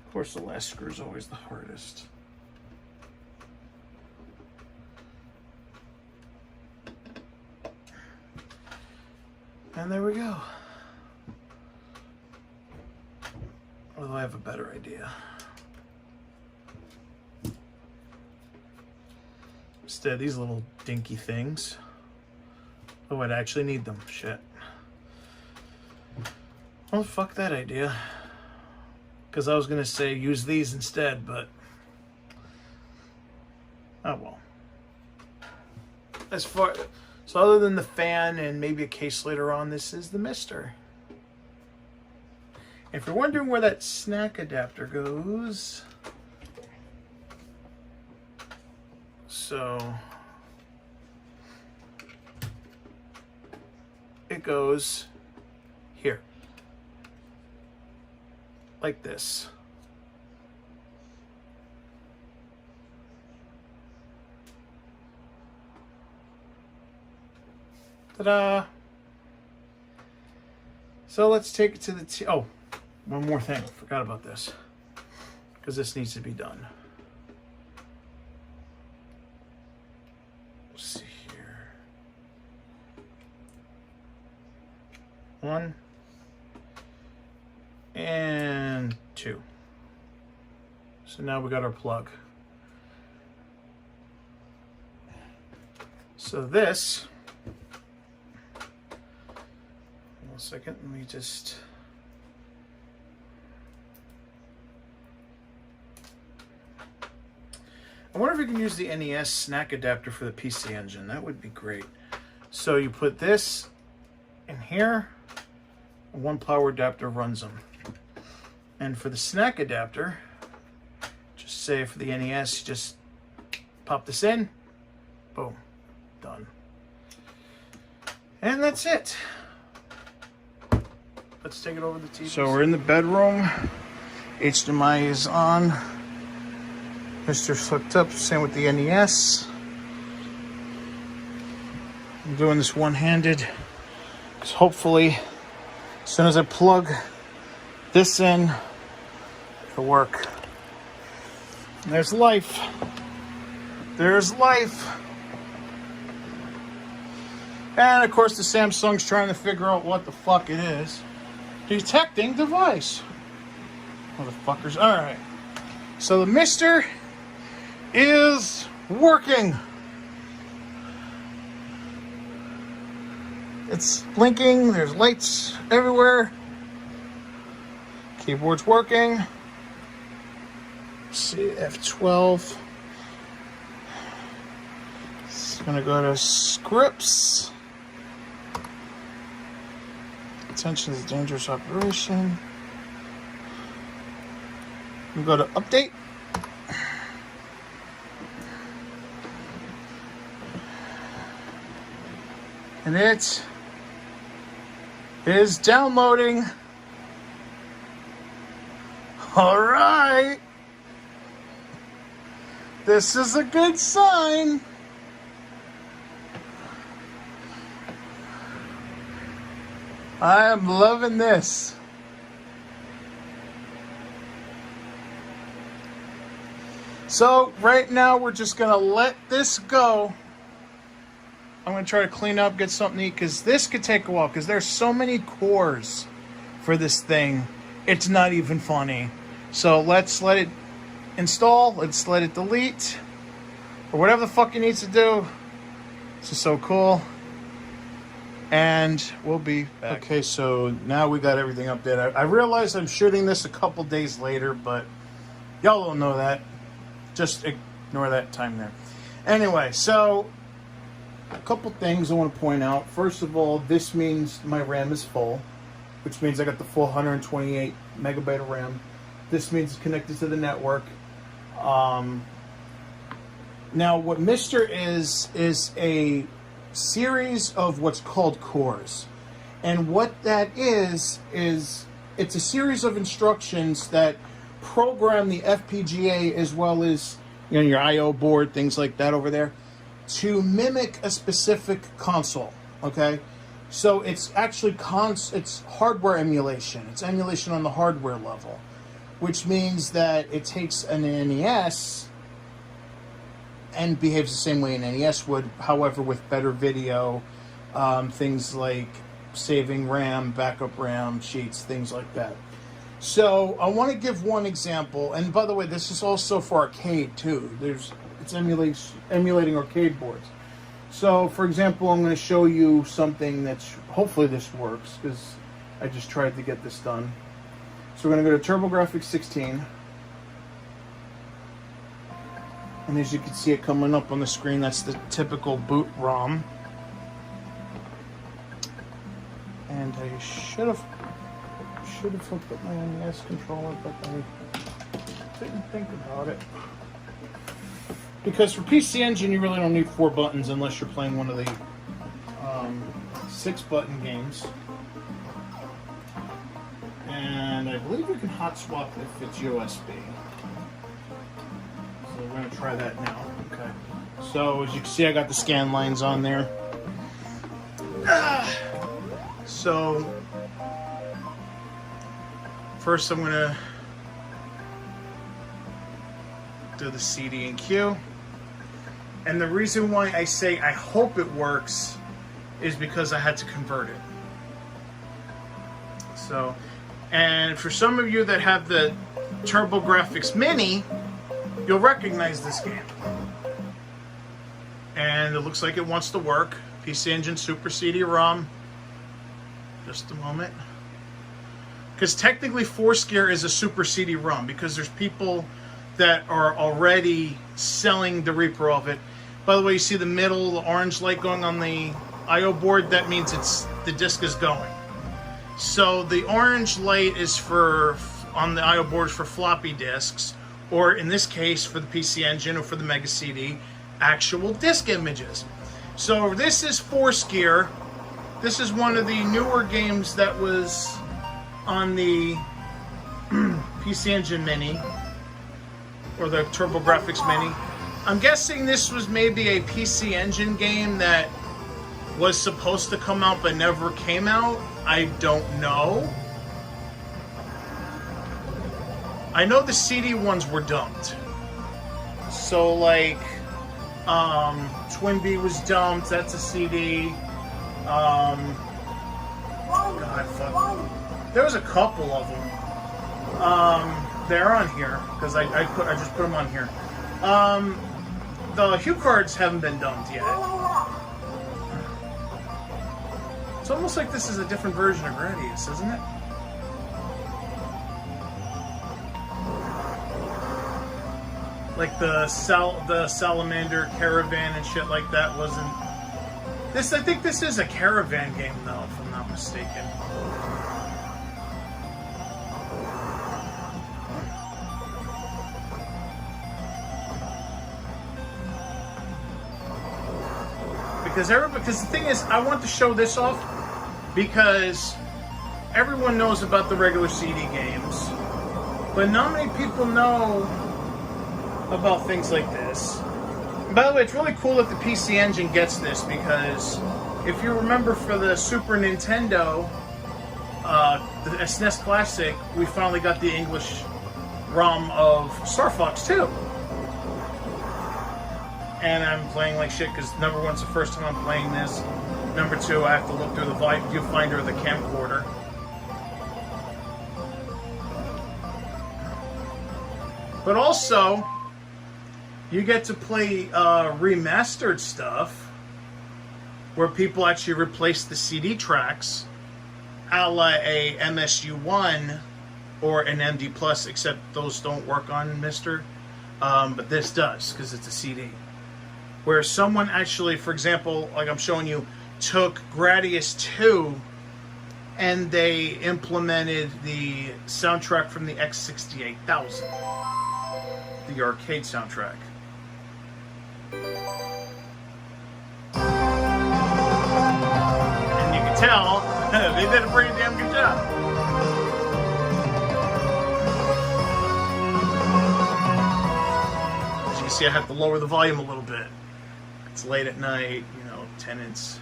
Of course, the last screw is always the hardest. And there we go. Although I have a better idea. Instead of these little dinky things. Oh, I'd actually need them. Shit. Well, fuck that idea. Because I was going to say use these instead, but... oh well. As far... so other than the fan and maybe a case later on, this is the Mister. If you're wondering where that snack adapter goes, so it goes here, like this. Ta-da! So let's take it to the oh. One more thing, forgot about this, because this needs to be done. Let's see here. 1 and 2. So now we got our plug. So this, 1 second, let me just... I wonder if we can use the NES snack adapter for the PC Engine. That would be great. So you put this in here, and 1 power adapter runs them. And for the snack adapter, just say for the NES, you just pop this in, boom, done. And that's it. Let's take it over the TV. So we're in the bedroom. HDMI is on. Mister's hooked up, same with the NES. I'm doing this one-handed because hopefully as soon as I plug this in, it'll work. And there's life. There's life. And of course the Samsung's trying to figure out what the fuck it is. Detecting device. Motherfuckers. Alright. So the Mister is working. It's blinking. There's lights everywhere. Keyboard's working. Let's see, F12. It's gonna go to scripts. Attention is a dangerous operation. We go to update. And it is downloading. All right. This is a good sign. I am loving this. So right now we're just gonna let this go. I'm gonna try to clean up, get something to eat, because this could take a while, because there's so many cores for this thing. It's not even funny. So let's let it install, let's let it delete, or whatever the fuck it needs to do. This is so cool. And we'll be back. Okay, so now we got everything updated. I realize I'm shooting this a couple days later, but y'all don't know that. Just ignore that time there. Anyway, so a couple things I want to point out. First of all, this means my RAM is full, which means I got the full 128 megabyte of RAM. This means it's connected to the network. Now, what Mister is a series of what's called cores. And what that is it's a series of instructions that program the FPGA as well as, you know, your I/O board, things like that over there, to mimic a specific console. Okay, so it's actually it's hardware emulation. It's emulation on the hardware level, which means that it takes an NES and behaves the same way an NES would, however with better video, things like saving RAM, backup RAM, cheats, things like that. So I want to give one example, and by the way, this is also for arcade too. It's emulating arcade boards. So for example, I'm going to show you something that's, hopefully this works, because I just tried to get this done. So we're going to go to TurboGrafx 16. And as you can see it coming up on the screen, that's the typical boot ROM. And I should have hooked up my NES controller, but I didn't think about it. Because for PC Engine, you really don't need 4 buttons unless you're playing one of the 6-button games. And I believe you can hot swap if it's USB. So we're going to try that now. Okay. So as you can see, I got the scan lines on there. So first I'm going to do the CD and Q. And the reason why I say I hope it works is because I had to convert it. So, and for some of you that have the TurboGrafx Mini, you'll recognize this game. And it looks like it wants to work. PC Engine Super CD-ROM. Just a moment. Because technically Foursquare is a Super CD-ROM, because there's people that are already selling the repro of it. By the way, you see the middle, the orange light going on the I/O board? That means the disc is going. So the orange light is on the I/O boards for floppy disks, or in this case for the PC Engine or for the Mega CD, actual disk images. So this is Foursquare. This is one of the newer games that was on the PC Engine Mini, or the TurboGrafx Mini. I'm guessing this was maybe a PC Engine game that was supposed to come out but never came out. I don't know. I know the CD ones were dumped. So like, Twin Bee was dumped, that's a CD. God, fuck. There was a couple of them. They're on here because I just put them on here. The hue cards haven't been dumped yet. It's almost like this is a different version of Gradius, isn't it? Like the Salamander Caravan and shit like that wasn't. This, I think this is a Caravan game though, if I'm not mistaken. Because the thing is, I want to show this off because everyone knows about the regular CD games, but not many people know about things like this. And by the way, it's really cool that the PC Engine gets this because if you remember for the Super Nintendo, the SNES Classic, we finally got the English ROM of Star Fox 2. And I'm playing like shit because number one's the first time I'm playing this. Number two, I have to look through the viewfinder of the camcorder. But also, you get to play remastered stuff where people actually replace the CD tracks a la a MSU1 or an MD Plus, except those don't work on MiSTer. But this does because it's a CD. Where someone actually, for example, like I'm showing you, took Gradius 2 and they implemented the soundtrack from the X68000, the arcade soundtrack. And you can tell they did a pretty damn good job. As you can see, I have to lower the volume a little bit. It's late at night, you know, tenants.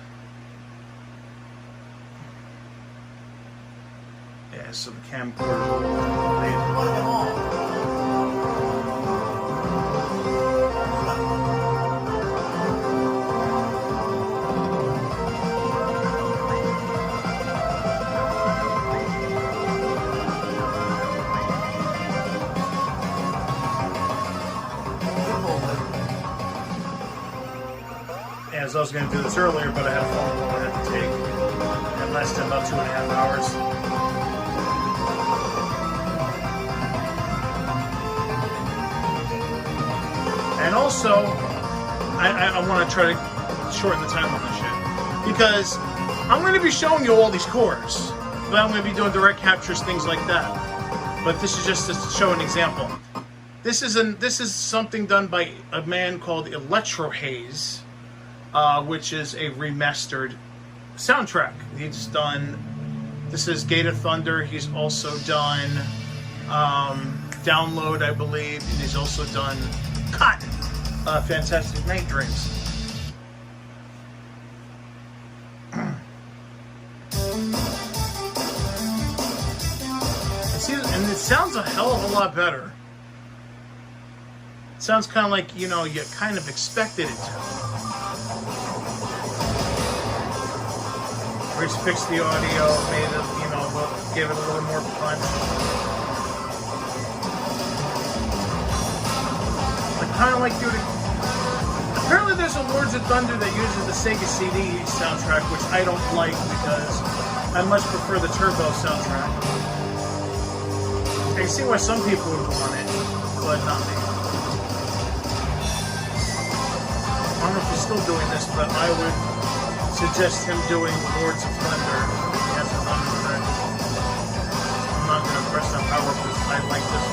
Yeah, so the camcorder. As I was going to do this earlier, but I had a phone call I had to take. It lasted about 2.5 hours. And also, I want to try to shorten the time on this shit. Because I'm going to be showing you all these cores. But I'm going to be doing direct captures, things like that. But this is just to show an example. This is something done by a man called Electrohaze. Which is a remastered soundtrack. He's done, this is Gate of Thunder, he's also done Download, I believe, and he's also done Cut, Fantastic Night Dreams. And it sounds a hell of a lot better. It sounds kind of like, you know, you kind of expected it to. We just fixed the audio, made it, you know, gave it a little more punch. Like, kind of like, dude, apparently there's a Lords of Thunder that uses the Sega CD soundtrack, which I don't like because I much prefer the Turbo soundtrack. I can see why some people would want it, but not me. I don't know if he's still doing this, but I would suggest him doing Lords of Thunder. He hasn't done it yet. I'm not going to press that power because I like this.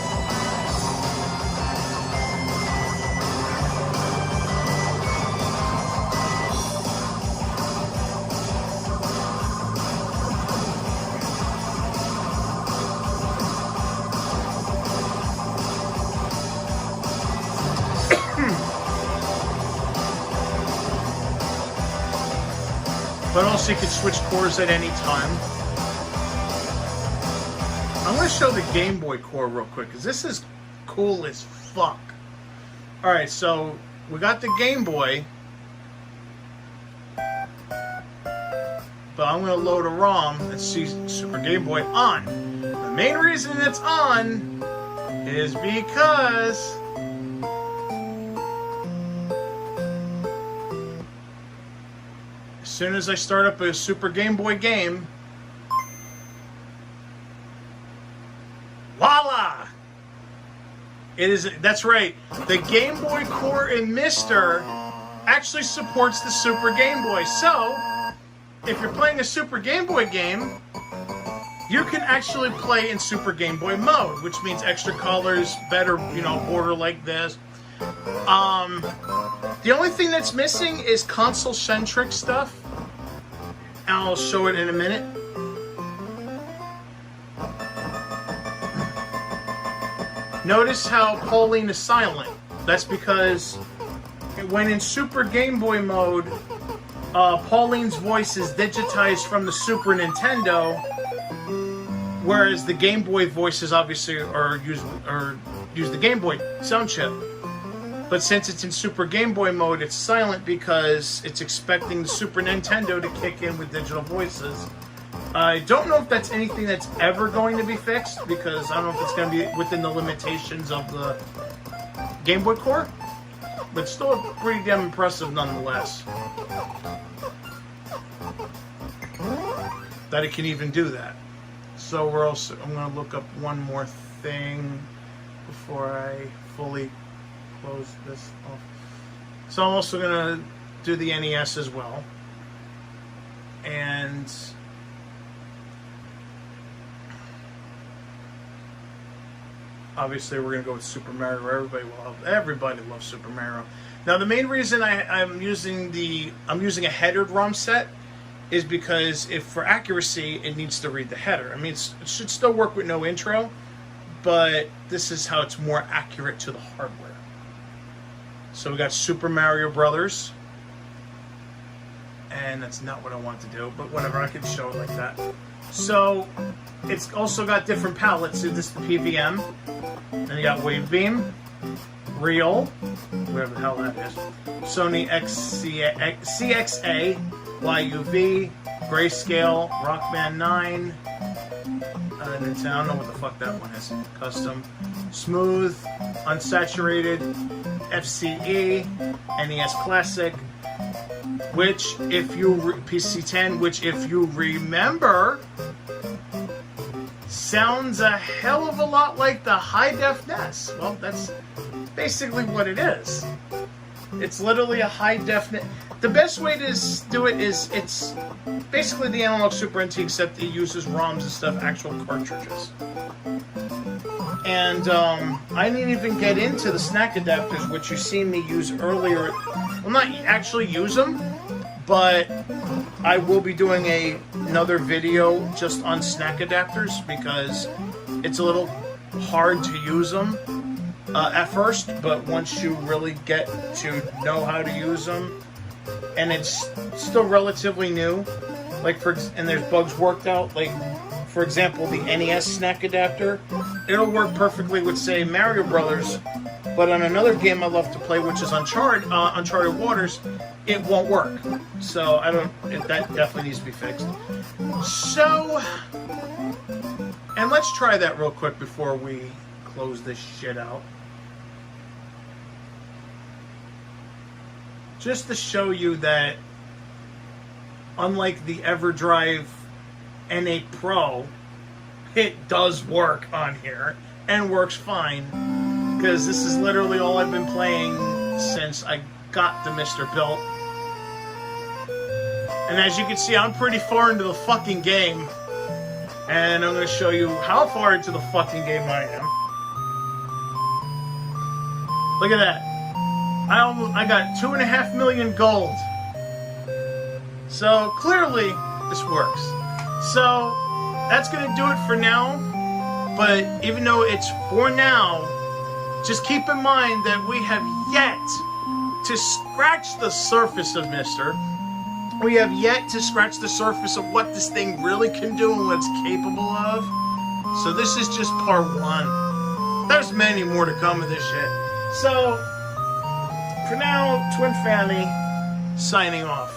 But also you can switch cores at any time. I'm going to show the Game Boy core real quick, because this is cool as fuck. Alright, so we got the Game Boy. but I'm going to load a ROM and see Super Game Boy on. The main reason it's on is because as soon as I start up a Super Game Boy game, voila! It is, that's right, the Game Boy Core in Mister actually supports the Super Game Boy. So, if you're playing a Super Game Boy game, you can actually play in Super Game Boy mode, which means extra colors, better, border like this. The only thing that's missing is console-centric stuff. I'll show it in a minute. Notice how Pauline is silent. That's because when in Super Game Boy mode, Pauline's voice is digitized from the Super Nintendo, whereas the Game Boy voices obviously use the Game Boy sound chip. But since it's in Super Game Boy mode, it's silent because it's expecting the Super Nintendo to kick in with digital voices. I don't know if that's anything that's ever going to be fixed, because I don't know if it's going to be within the limitations of the Game Boy Core, but still pretty damn impressive nonetheless that it can even do that. So I'm going to look up one more thing before I fully close this off. So I'm also going to do the NES as well. And obviously we're going to go with Super Mario. Everybody loves Super Mario. Now the main reason I'm using a headered ROM set is because if for accuracy it needs to read the header. I mean it should still work with no intro, but this is how it's more accurate to the hardware. So we got Super Mario Brothers, and that's not what I want to do, but whatever, I can show it like that. So it's also got different palettes. So this is the PVM, then you got Wave Beam, Real, whatever the hell that is, Sony CXA, YUV, Grayscale, Rockman 9, Nintendo, I don't know what the fuck that one is, Custom, Smooth, Unsaturated, FCE, NES Classic, which if you PC10, which if you remember, sounds a hell of a lot like the high def NES. Well, that's basically what it is. It's literally a high def NES. The best way to do it is it's basically the Analogue Super NT, except it uses ROMs and stuff, actual cartridges. And I didn't even get into the snack adapters, which you've seen me use earlier. Well, not actually use them, but I will be doing another video just on snack adapters because it's a little hard to use them at first, but once you really get to know how to use them, and it's still relatively new, and there's bugs worked out, like for example the NES snack adapter, it'll work perfectly with say Mario Brothers, but on another game I love to play, which is Uncharted Waters, it won't work. So that definitely needs to be fixed. So, and let's try that real quick before we close this shit out. Just to show you that, unlike the EverDrive N8 Pro, it does work on here, and works fine, because this is literally all I've been playing since I got the Mr. built. And as you can see, I'm pretty far into the fucking game, and I'm going to show you how far into the fucking game I am. Look at that. I got 2.5 million gold. So clearly this works. So that's gonna do it for now. But even though it's for now, just keep in mind that we have yet to scratch the surface of Mister. We have yet to scratch the surface of what this thing really can do and what it's capable of. So this is just part one. There's many more to come of this shit. So for now, Twin Fanny signing off.